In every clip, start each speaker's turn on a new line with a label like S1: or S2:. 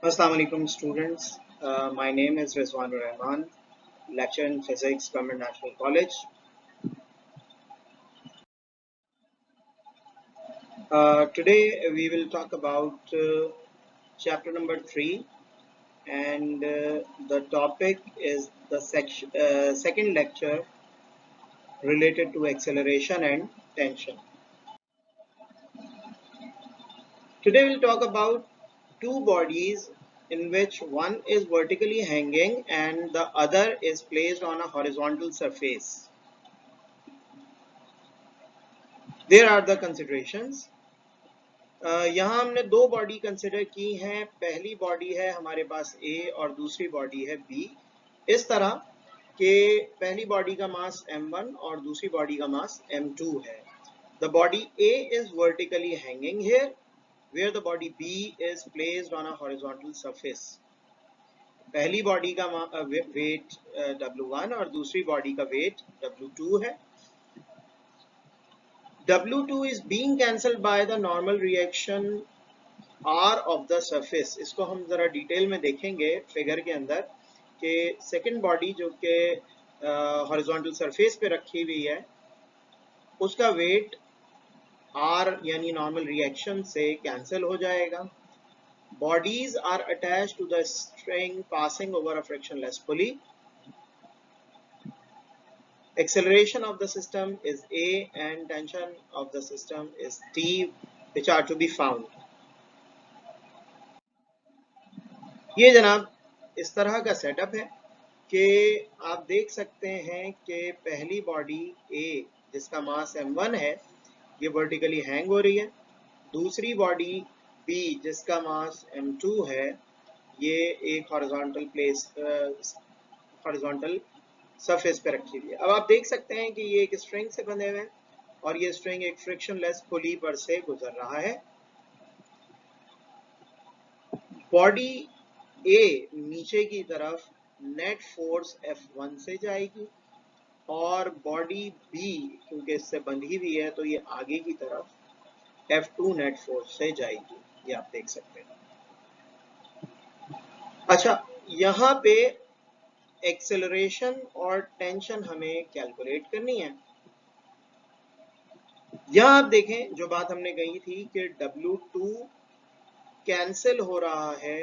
S1: Assalamu alaikum students. My name is Rizwan Rahman, lecturer in physics, Government National College. Today we will talk about chapter number 3, and the topic is the second lecture related to acceleration and tension. Today we'll talk about two bodies in which one is vertically hanging and the other is placed on a horizontal surface. There are the considerations. यहाँ हमने दो body consider की हैं। पहली body है हमारे पास A और दूसरी बॉडी है B। इस तरह कि पहली बॉडी का मास m1 और दूसरी बॉडी का मास m2 है। The body A is vertically hanging here, where the body B is placed on a horizontal surface. पहली बॉडी का वेट W1 और दूसरी बॉडी का वेट W2 है। W2 is being cancelled by the normal reaction R of the surface. इसको हम जरा detail में देखेंगे फिगर के अंदर कि सेकंड बॉडी जो कि हॉरिजॉन्टल सरफेस पे रखी हुई है उसका वेट R यानी नॉर्मल रिएक्शन से कैंसिल हो जाएगा। Bodies are attached to the string passing over a frictionless pulley. Acceleration of the system is A and tension of the system is T, which are to be found. ये जनाब इस तरह का setup है कि आप देख सकते हैं कि पहली बॉडी A जिसका मास m1 है ये वर्टिकली हैंग हो रही है। दूसरी बॉडी B जिसका मास m2 है ये एक हॉरिजॉन्टल सरफेस पे रखी हुई है। अब आप देख सकते हैं कि ये एक स्ट्रिंग से बंधे हुए हैं और ये स्ट्रिंग एक फ्रिक्शनलेस पुली पर से गुजर रहा है। बॉडी A नीचे की तरफ नेट फोर्स F1 से जाएगी और बॉडी B क्योंकि इससे बंधी हुई है तो ये आगे की तरफ F2 नेट फोर्स से जाएगी। ये आप देख सकते हैं। अच्छा, यहाँ पे एक्सेलरेशन और टेंशन हमें कैलकुलेट करनी है। यहाँ आप देखें जो बात हमने कही थी कि W2 कैंसिल हो रहा है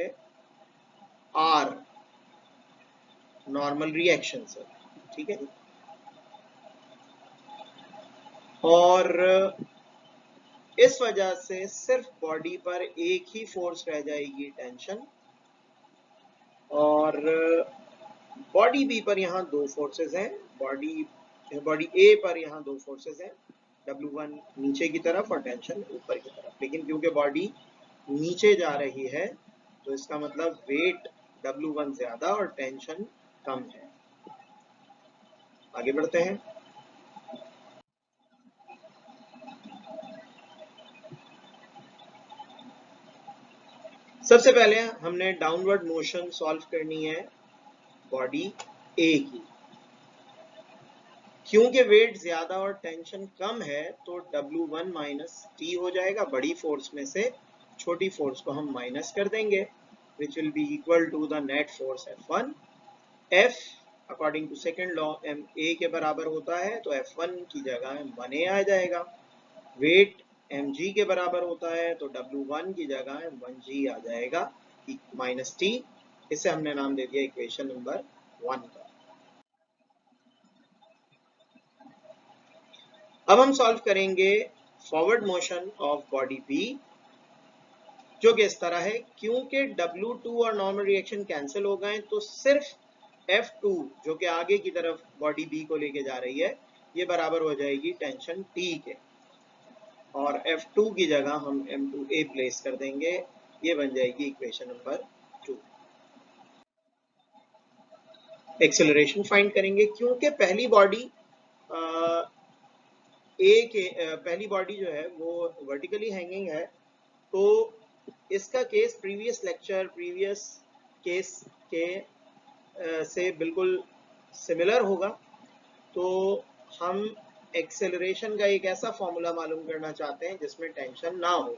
S1: R नॉर्मल रिएक्शन से, ठीक है। और इस वजह से सिर्फ बॉडी पर एक ही फोर्स रह जाएगी, टेंशन। और बॉडी बी पर यहाँ दो फोर्सेस हैं। बॉडी ए पर यहाँ दो फोर्सेस हैं, W1 नीचे की तरफ और टेंशन ऊपर की तरफ। लेकिन क्योंकि बॉडी नीचे जा रही है तो इसका मतलब वेट W1 ज्यादा और टेंशन कम है। आगे बढ़ते हैं। सबसे पहले हमने डाउनवर्ड मोशन सॉल्व करनी है बॉडी ए की। क्योंकि वेट ज्यादा और टेंशन कम है तो W1 माइनस टी हो जाएगा। बड़ी फोर्स में से छोटी फोर्स को हम माइनस कर देंगे, which will be equal to the net force F1. F according to second law ma के बराबर होता है तो F1 की जगह m1a आ जाएगा। वेट mg के बराबर होता है तो W1 की जगह m1g आ जाएगा माइनस टी। इसे हमने नाम दे दिया इक्वेशन नंबर 1 का। अब हम सॉल्व करेंगे forward motion of body B जो कि इस तरह है। क्योंकि W2 और नॉर्मल रिएक्शन कैंसिल हो गए तो सिर्फ F2 जो कि आगे की तरफ बॉडी B को लेके जा रही है ये बराबर हो जाएगी टेंशन T के, और F2 की जगह हम M2A प्लेस कर देंगे। ये बन जाएगी इक्वेशन नंबर 2। एक्सेलरेशन फाइंड करेंगे। क्योंकि पहली बॉडी पहली बॉडी जो है वो वर्टिकली हैंगिंग है तो इसका केस प्रीवियस केस के से बिल्कुल सिमिलर होगा। तो हम एक्सेलरेशन का एक ऐसा फॉर्मूला मालूम करना चाहते हैं जिसमें टेंशन ना हो।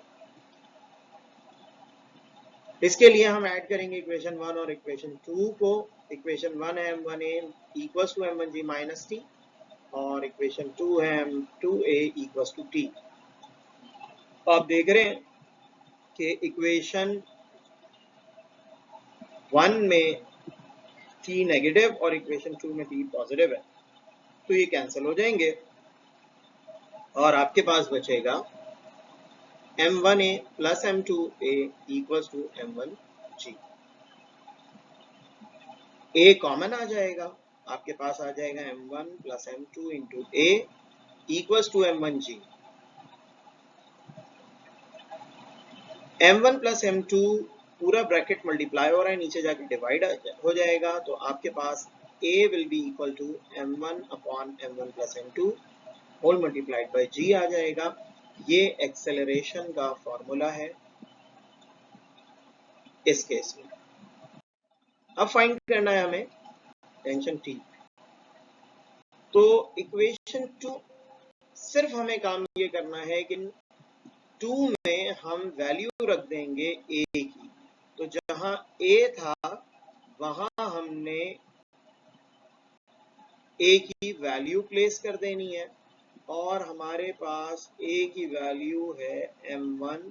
S1: इसके लिए हम ऐड करेंगे इक्वेशन 1 और इक्वेशन 2 को। इक्वेशन 1 है m1a equals to m1g minus T, और इक्वेशन 2 है m2a इक्वल्स टू टी। तो आप देख रहे हैं कि इक्वेशन 1 में t नेगेटिव और इक्वेशन 2 में t पॉजिटिव है, तो ये कैंसिल हो जाएंगे और आपके पास बचेगा m1a plus m2a equals to m1g। a common आ जाएगा, आपके पास आ जाएगा m1 plus m2 into a equals to m1g। m1 plus m2 पूरा ब्रैकेट मल्टीप्लाई हो रहा है, नीचे जाके डिवाइड हो जाएगा, तो आपके पास a will be equal to m1 upon m1 plus m2 whole multiplied by g आ जाएगा। ये एक्सेलरेशन का फॉर्मूला है इस केस में। अब फाइंड करना है हमें टेंशन t। तो इक्वेशन 2 सिर्फ हमें काम ये करना है कि 2 में हम वैल्यू रख देंगे a की। तो जहां a था वहां हमने a की वैल्यू प्लेस कर देनी है, और हमारे पास a की वैल्यू है m1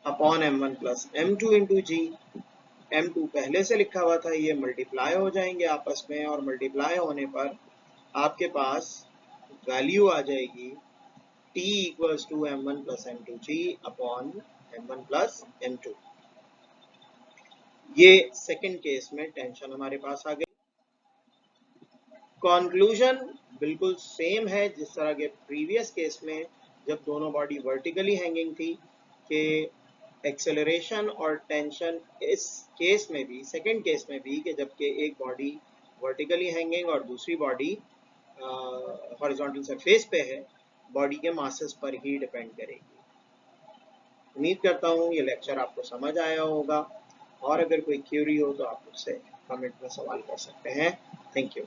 S1: upon m1 plus m2 into जी। m2 पहले से लिखा हुआ था, ये मल्टीप्लाई हो जाएंगे आपस में, और मल्टीप्लाई होने पर आपके पास वैल्यू आ जाएगी t equals to m1 plus m2g upon m1 plus m2। ये सेकंड केस में टेंशन हमारे पास आ गई। कंक्लूजन बिल्कुल सेम है जिस तरह के प्रीवियस केस में जब दोनों बॉडी वर्टिकली हैंगिंग थी, कि एक्सेलरेशन और टेंशन इस केस में भी, सेकंड केस में भी, कि जबकि एक बॉडी वर्टिकली हैंगिंग और दूसरी बॉडी हॉरिजॉन्टल सरफेस पे है, बॉडी के मासेस पर ही डिपेंड करेगी। उम्मीद करता हूँ ये लेक्चर आपको समझ आया होगा, और अगर कोई क्यूरी हो तो आप मुझसे कमेंट में सवाल कर सकते हैं। Thank you.